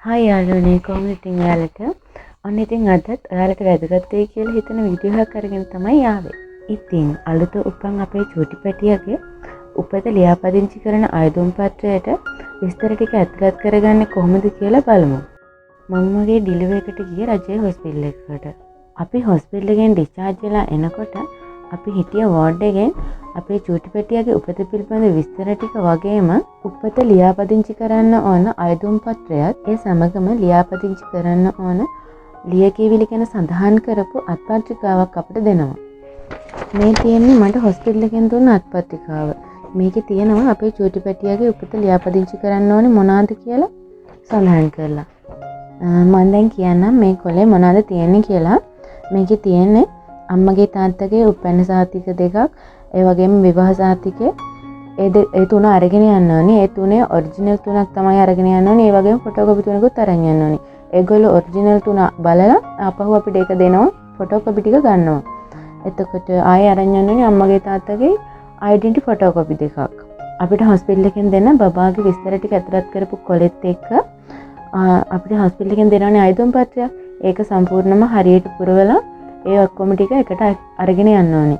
Hi යාළුවනේ කොහොමද ඉතින් ඔයාලට? ඔන්න ඉතින් අදත් ඔයාලට වැදගත් වෙයි කියලා හිතන වීඩියෝ එකක් අරගෙන තමයි ආවේ. ඉතින් අලුත උපන් අපේ චූටි පැටියගේ උපත ලියාපදිංචි කරන ආයුධම් පත්‍රයට විස්තර ටික ඇතුළත් කරගන්නේ කොහොමද කියලා බලමු. මම මගේ ඩිලිවරි එකට ගියේ රජයේ හොස්පිටල් එකකට. අපි හොස්පිටල් එකෙන් ඩිස්චාර්ජ් වෙලා එනකොට අපි හිටිය වෝඩ් එකෙන් අපේ චූටි පැටියගේ උපත පිළිබඳ විස්තර ටික වගේම උපත ලියාපදිංචි කරන්න ඕන ආයුධම් පත්‍රයත් ඒ සමගම ලියාපදිංචි කරන්න ඕන ලියකියවිලි ගැන සඳහන් කරපු අත්පත්‍රිකාවක් අපිට දෙනවා. මේ තියෙන්නේ මට හොස්පිටල් එකෙන් දුන්න අත්පත්‍රිකාව. මේකේ තියෙනවා අපේ චූටි පැටියගේ උපත ලියාපදිංචි කරන්න ඕනේ මොනවාද කියලා සඳහන් කරලා. මම දැන් කියන්නම් මේ කොලේ මොනවද තියෙන්නේ කියලා. මේකේ තියෙන්නේ අම්මගේ තාත්තගේ උපැන්න සහතික දෙකක්, ඒ වගේම විවාහ සහතිකේ ඒ තුන අරගෙන යන්න ඕනේ. ඒ තුනේ ඔරිජිනල් තුනක් තමයි අරගෙන යන්න ඕනේ. ඒ වගේම ෆොටෝකෝපි තුනකුත් අරන් යන්න ඕනේ. ඒගොල්ලෝ ඔරිජිනල් තුන බලලා ආපහු අපිට ඒක දෙනවා. ෆොටෝකෝපි ටික ගන්නවා. එතකොට ආයෙ අරන් යන්න ඕනේ අම්මගේ තාත්තගේ ඩෙන්ටි ෆොටෝකෝපි දෙකක්. අපිට හොස්පිටල් එකෙන් දෙන්න බබාගේ විස්තර ටික ඇතුළත් කරපු කොලෙත් එක්ක අපිට හොස්පිටල් එකෙන් දෙනවනේ ආයුධම් පත්‍රයක්. ඒක සම්පූර්ණයෙන්ම හරියට පුරවලා ඒ ඔක්කොම ටික එකට අරගෙන යන්න ඕනේ.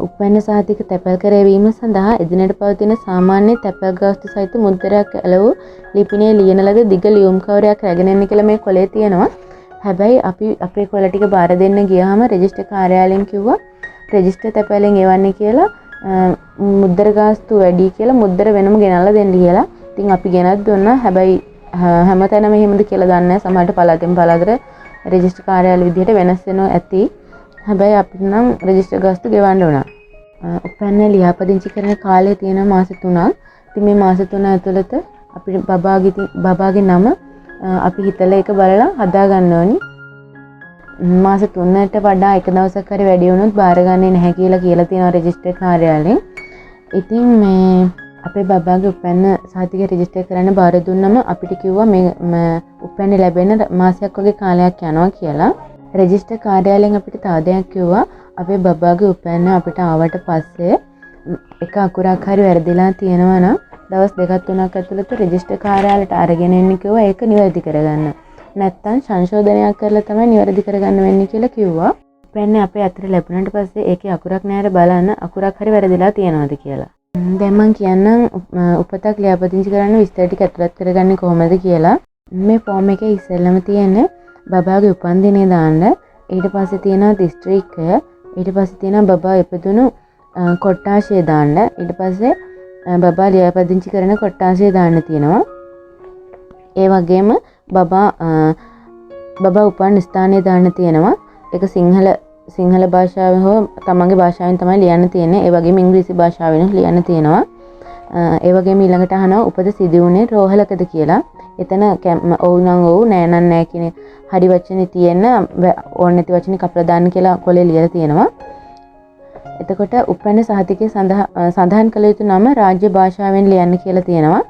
උපැන්න සහතික තැපැල් කරවීම සඳහා එදිනට පවතින සාමාන්‍ය තැපැල් ගාස්තු සහිත මුද්‍රයක් ඇලවූ ලිපිනේ ලියන ලද දිග ලියුම් කවරයක් රැගෙන එන්න කියලා මේ කොලේ තියෙනවා. හැබැයි අපි අපේ කොල ටික බාර දෙන්න ගියාම රෙජිස්ටර් කාර්යාලයෙන් කිව්වා රෙජිස්ටර් තැපැලෙන් එවන්නේ කියලා මුද්‍ර ගාස්තු වැඩි කියලා මුද්‍ර වෙනම ගෙනල්ලා දෙන්න කියලා. ඉතින් අපි ගෙනත් දුන්නා. හැබැයි හැමතැනම එහෙමද කියලා දන්නේ නැහැ. සමහරට පළාතෙන් පළාතට රෙජිස්ටර් කාර්යාල විදිහට වෙනස් වෙනවා ඇති. හැබැයි අපිට නම් රෙජිස්ටර් ගාස්තු ගෙවන්න උනා. උපැන්න ලියාපදිංචි කරන කාලය තියෙන මාස 3ක්. ඉතින් මේ මාස 3 ඇතුළත අපිට බබාගේ නම අපි හිතලා ඒක බලලා හදා ගන්න ඕනි. මාස 3ට වඩා එක දවසක් හරි වැඩි වුණොත් බාරගන්නේ නැහැ කියලා තියෙනවා රෙජිස්ටර් කාර්යාලයෙන්. ඉතින් මේ අපේ බබාගේ උපැන්න සහතික රෙජිස්ටර් කරන්න බාර දුන්නම අපිට කිව්වා මේ උපැන්න ලැබෙන මාසයක් වගේ කාලයක් යනවා කියලා. රෙජිස්ටර් කාර්යාලයෙන් අපිට තව දෙයක් කිව්වා අපේ බබාගේ උපැන්න අපිට ආවට පස්සේ එක අකුරක් හරි වැරදිලා තියෙනවා නම් දවස් 2-3ක් ඇතුළත රෙජිස්ටර් කාර්යාලයට අරගෙන එන්න කිව්වා ඒක නිවැරදි කරගන්න. නැත්තම් සංශෝධනයක් කරලා තමයි නිවැරදි කරගන්න වෙන්නේ කියලා කිව්වා. උපැන්න අපේ අතට ලැබුණාට පස්සේ ඒකේ අකුරක් නැහැර බලන්න අකුරක් හරි වැරදිලා තියෙනවද කියලා. දැන් මම කියන්නම් උපතක් ලියාපදිංචි කරන්න විස්තර ටික ඇතුළත් කරගන්නේ කොහොමද කියලා. මේ ෆෝම් එකේ ඉස්සෙල්ලම තියෙන්නේ බබාගේ උපන්දිනය දාන්න. ඊට පස්සේ තියෙනවා දිස්ත්‍රික්කය. ඊට පස්සේ තියෙනවා බබා ඉපදුණු කොට්ටාශය දාන්න. ඊට පස්සේ බබා ලියාපදිංචි කරන කොට්ටාශය දාන්න තියෙනවා. ඒ වගේම බබා උපන් ස්ථානය දාන්න තියෙනවා. ඒක සිංහල භාෂාවෙන් හෝ තමන්ගේ භාෂාවෙන් තමයි ලියන්න තියෙන්නේ. ඒ වගේම ඉංග්‍රීසි භාෂාවෙන් ලියන්න තියෙනවා. ඒ වගේම ඊළඟට අහනවා උපත සිදු වුණේ රෝහලකද කියලා. එතන ඔව් නම් ඔව් නෑ නම් නෑ කියන හරි වචනේ තියෙන ඕන නැති වචනේ කපලා දාන්න කියලා කොලේ ලියලා තියෙනවා. එතකොට උපැන්න සහතිකයේ සඳහන් කළ යුතු නම රාජ්‍ය භාෂාවෙන් ලියන්න කියලා තියෙනවා.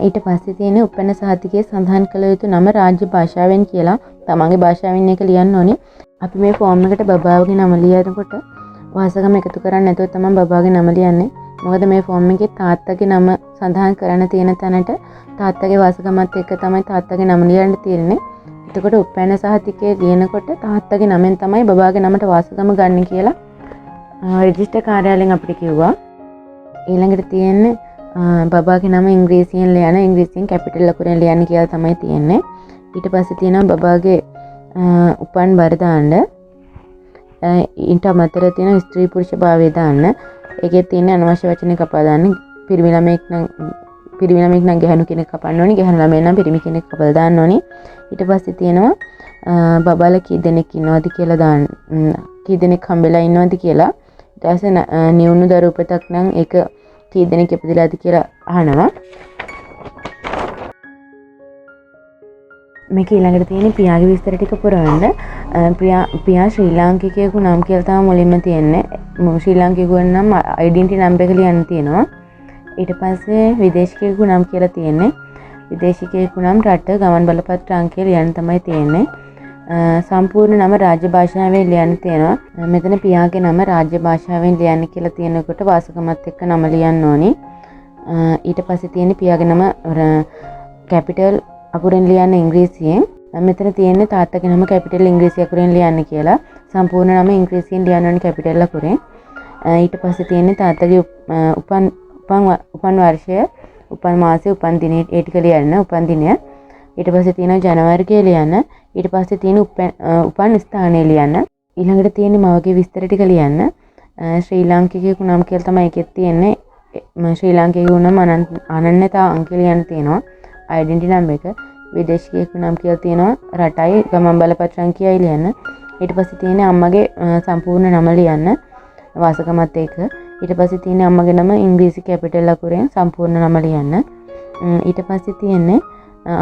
ඊට පස්සේ තියෙන උපැන්න සහතිකයේ සඳහන් කළ යුතු නම රාජ්‍ය භාෂාවෙන් කියලා තමන්ගේ භාෂාවෙන් එක ලියන්න ඕනේ. අපි මේ ෆෝම් එකට බබාගේ නම ලියනකොට වාසගම එකතු කරන්නේ නැතුව තමයි බබාගේ නම ලියන්නේ. මොකද මේ ෆෝම් එකේ තාත්තගේ නම සඳහන් කරන්න තියෙන තැනට තාත්තගේ වාසගමත් එක්ක තමයි තාත්තගේ නම ලියන්න තියෙන්නේ. එතකොට උපැන්න සහතිකයේ ලියනකොට තාත්තගේ නමෙන් තමයි බබාගේ නමට වාසගම ගන්න කියලා රෙජිස්ටර් කාර්යාලයෙන් අපිට කිව්වා. ඊළඟට තියෙන්නේ බබාගේ නම ඉංග්‍රීසියෙන් ඉංග්‍රීසියෙන් කැපිටල් ලකුරෙන් ලියන්න කියලා තමයි තියෙන්නේ. ඊට පස්සේ තියෙනවා බබාගේ උපන් බර දාන්න. ඊට අමතරව තියෙන ස්ත්‍රී පුරුෂ භාවය දාන්න. ඒකේ තියෙන අනවශ්‍ය වචන කපා දාන්න. පිරිමි ළමෙක් නම් ගැහණු කෙනෙක් කපන්න ඕනි. ගැහණු ළමයෙක් නම් පිරිමි කෙනෙක් කපලා දාන්න ඕනි. ඊට පස්සේ තියෙනවා බබාලා කී දෙනෙක් ඉන්නවද කියලා දාන්න. කී දෙනෙක් හම්බෙලා ඉන්නවද කියලා. ඊට පස්සේ නිවුණු දරු උපතක් නම් ඒක කී දෙනෙක් ඉපදිලාද කියලා අහනවා. මේක ඊළඟට තියෙන්නේ පියාගේ විස්තර ටික පුරවන්න. පියා ශ්‍රී ලාංකිකයෙකු නම් කියලා තමයි මුලින්ම තියෙන්නේ. ශ්‍රී ලාංකිකයෙකු නම් ඩෙන්ටි නම්බර් එක ලියන්න තියෙනවා. ඊට පස්සේ විදේශිකයෙකු නම් කියලා තියෙන්නේ. විදේශිකයෙකු නම් රට ගමන් බලපත්‍ර අංකය ලියන්න තමයි තියෙන්නේ. සම්පූර්ණ නම රාජ්‍ය භාෂාවෙන් ලියන්න තියෙනවා. මෙතන පියාගේ නම රාජ්‍ය භාෂාවෙන් ලියන්න කියලා තියෙනකොට වාසගමත් එක්ක නම ලියන්න ඕනි. ඊට පස්සේ තියෙන්නේ පියාගේ නම කැපිටල් අකුරෙන් ලියන්න ඉංග්‍රීසියෙන්. මෙතන තියෙන්නේ තාත්තගේ නම කැපිටල් ඉංග්‍රීසි අකුරෙන් ලියන්න කියලා. සම්පූර්ණ නම ඉංග්‍රීසියෙන් ලියන්න ඕනේ කැපිටල් අකුරෙන්. ඊට පස්සේ තියෙන්නේ තාත්තගේ උපන් වර්ෂය, උපන් මාසය, උපන් දිනේ ඒ ටික ලියන්න, උපන් දිනය. ඊට පස්සේ තියෙනවා ජනවාරි කියලා ලියන්න. ඊට පස්සේ තියෙන උපන් ස්ථානය ලියන්න. ඊළඟට තියෙන්නේ මවගේ විස්තර ටික ලියන්න. ශ්‍රී ලාංකිකයෙකු නම් කියලා තමයි එකෙත් තියෙන්නේ. ශ්‍රී ලාංකිකයෙකු නම් අනන්‍යතා අංක ලියන්න තියෙනවා. ඩෙන්ටිටි නම්බර් එක. විදේශිකයෙකු නම් කියලා තියෙනවා. රටයි ගමන් බලපත්‍ර අංකයයි ලියන්න. ඊට පස්සේ තියෙන්නේ අම්මගේ සම්පූර්ණ නම ලියන්න. වාසකමත් එක. ඊට පස්සේ තියෙන්නේ අම්මගේ නම ඉංග්‍රීසි කැපිටල් අකුරෙන් සම්පූර්ණ නම ලියන්න. ඊට පස්සේ තියෙන්නේ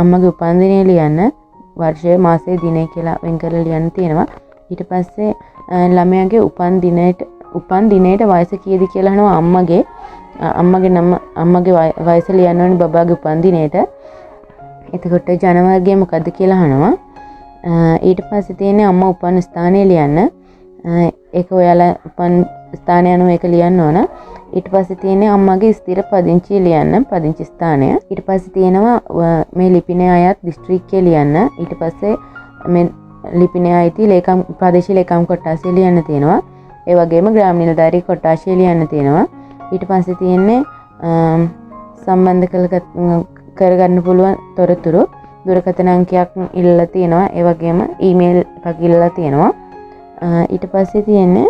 අම්මගේ උපන්දිනය ලියන්න. වර්ෂය, මාසය, දිනය කියලා වෙන් කරලා ලියන්න තියෙනවා. ඊට පස්සේ ළමයාගේ උපන් දිනේට වයස කීයද කියලා අහනවා අම්මගේ නම අම්මගේ වයස ලියන්න ඕනේ බබාගේ උපන් දිනේට. එතකොට ජනවාරිය මොකද්ද කියලා අහනවා. ඊට පස්සේ තියෙන්නේ අම්මා උපන් ස්ථානය ලියන්න. ඒක ඔයාලා උපන් ස්ථානය අනුව ඒක ලියන්න ඕන. ඊට පස්සේ තියෙන්නේ අම්මගේ ස්ථිර පදිංචිය ලියන්න, පදිංචි ස්ථානය. ඊට පස්සේ තියෙනවා මේ ලිපිනය අයත් දිස්ත්‍රික්කය ලියන්න. ඊට පස්සේ මේ ලිපිනය අයිති ප්‍රදේශීය ලේකම් කොට්ටාසය ලියන්න තියෙනවා. ඒ වගේම ග්‍රාම නිලධාරී කොට්ටාසය ලියන්න තියෙනවා. ඊට පස්සේ තියෙන්නේ සම්බන්ධ කරගන්න පුළුවන් තොරතුරු දුරකථන අංකයක් ඉල්ලලා තියෙනවා. ඒ වගේම ඊමේල් එකක් ඉල්ලලා තියෙනවා. ඊට පස්සේ තියෙන්නේ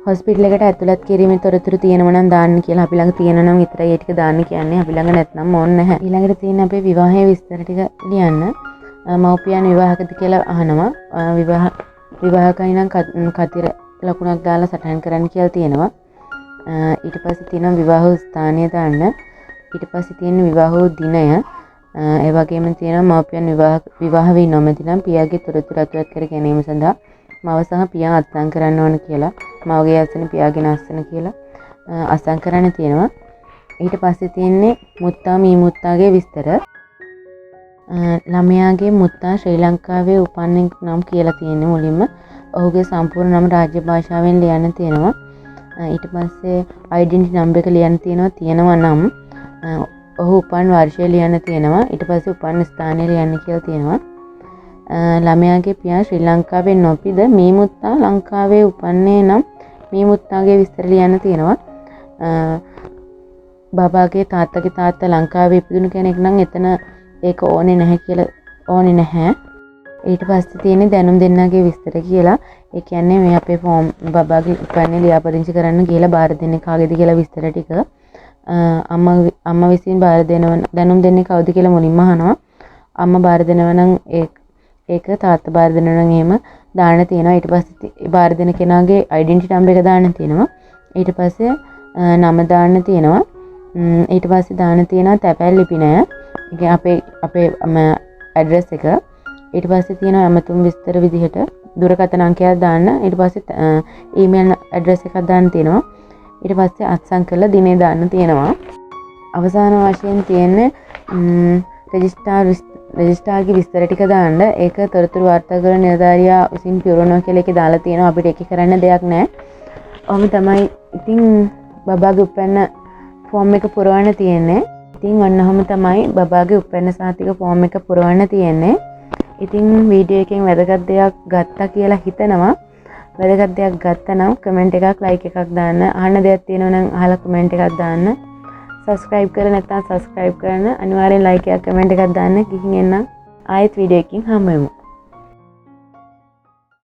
හොස්පිටල් එකට ඇතුළත් කිරීමේ තොරතුරු තියෙනවා නම් දාන්න කියලා. අපි ළඟ තියෙනවා නම් විතරයි ඒ ටික දාන්න කියන්නේ. අපි ළඟ නැත්නම් ඕනේ නැහැ. ඊළඟට තියෙන අපේ විවාහයේ විස්තර ටික ලියන්න. මව්පියන් විවාහකද කියලා අහනවා. විවාහකයි නම් කතිර ලකුණක් දාලා සටහන් කරන්න කියලා තියෙනවා. ඊට පස්සේ තියෙනවා විවාහ ස්ථානය දාන්න. ඊට පස්සේ තියෙන විවාහ දිනය. ඒ වගේම තියෙනවා මව්පියන් විවාහ වී නොමැති නම් පියාගේ තොරතුරු අතුලත් කර ගැනීම සඳහා මව සහ පියා අත්සන් කරන්න ඕන කියලා. මවගේ අසන පියාගේ අසන කියලා අත්සන් කරන්න තියෙනවා. ඊට පස්සේ තියෙන්නේ මුත්තා මී මුත්තාගේ විස්තර. ළමයාගේ මුත්තා ශ්‍රී ලංකාවේ උපන්න නම් කියලා තියෙන්නේ මුලින්ම. ඔහුගේ සම්පූර්ණ නම රාජ්‍ය භාෂාවෙන් ලියන්න තියෙනවා. ඊට පස්සේ ඩෙන්ටිටි නම්බර් එක ලියන්න තියෙනවා නම් ඔහු උපන් වර්ෂය ලියන්න තියෙනවා. ඊට පස්සේ උපන් ස්ථානය ලියන්න කියලා තියෙනවා. ළමයාගේ පියා ශ්‍රී ලංකාවේ නොපිද මී මුත්තා ලංකාවේ උපන්නේ නම් මී මුත්තාගේ විස්තර ලියන්න තියෙනවා. බබාගේ තාත්තගේ තාත්තා ලංකාවේ ඉපදුණු කෙනෙක් නම් එතන ඒක ඕනේ නැහැ කියලා ඕනේ නැහැ. ඊට පස්සේ තියෙන්නේ දැනුම් දෙන්නාගේ විස්තර කියලා. ඒ කියන්නේ මේ අපේ ෆෝම් බබාගේ උපන්නේ ලියාපදිංචි කරන්න කියලා බාර දෙන්නේ කාගේද කියලා විස්තර ටික. අම්මා විසින් බාර දෙනව දැනුම් දෙන්නේ කවුද කියලා මුලින්ම අහනවා. අම්මා බාර දෙනව නම් ඒක තාත්තා බාර දෙනව නම් එහෙම දාන්න තියෙනවා. ඊට පස්සේ බාර දෙන කෙනාගේ ඩෙන්ටිටි නම්බර් එක දාන්න තියෙනවා. ඊට පස්සේ නම දාන්න තියෙනවා. ඊට පස්සේ දාන්න තියෙනවා තැපැල් ලිපිනය. අපේ ඇඩ්‍රස් එක. ඊට පස්සේ තියෙනවා ඇමතුම් විස්තර විදිහට දුරකථන අංකයක් දාන්න. ඊට පස්සේ ඊමේල් ඇඩ්‍රස් එකක් දාන්න තියෙනවා. ඊට පස්සේ අත්සන් කරලා දිනේ දාන්න තියෙනවා. අවසාන වශයෙන් තියෙන්නේ රෙජිස්ට්‍රාර්ගේ විස්තර ටික දාන්න. ඒක තොරතුරු වාර්තා කරන නිලධාරියා විසින් පිරුණා කියලා එකේ දාලා තියෙනවා. අපිට ඒක කරන්න දෙයක් නැහැ. ඔහොම තමයි ඉතින් බබාගේ උපැන්න ෆෝම් එක පුරවන්න තියෙන්නේ. ඉතින් ඔන්නෝම තමයි බබාගේ උපැන්න සහතික ෆෝම් එක පුරවන්න තියෙන්නේ. ඉතින් වීඩියෝ එකෙන් වැදගත් දෙයක් ගත්තා කියලා හිතනවා. වැදගත් දෙයක් ගත්තා නම් කමෙන්ට් එකක් ලයික් එකක් දාන්න. අහන්න දෙයක් තියෙනවා නම් අහලා කමෙන්ට් එකක් දාන්න. සබස්ක්‍රයිබ් කරලා නැත්නම් සබස්ක්‍රයිබ් කරන්න. අනිවාර්යෙන් ලයික් එකක් කමෙන්ට් එකක් දාන්න. ගිහින් එන්න ආයෙත් වීඩියෝ එකකින් හම්බ වෙමු.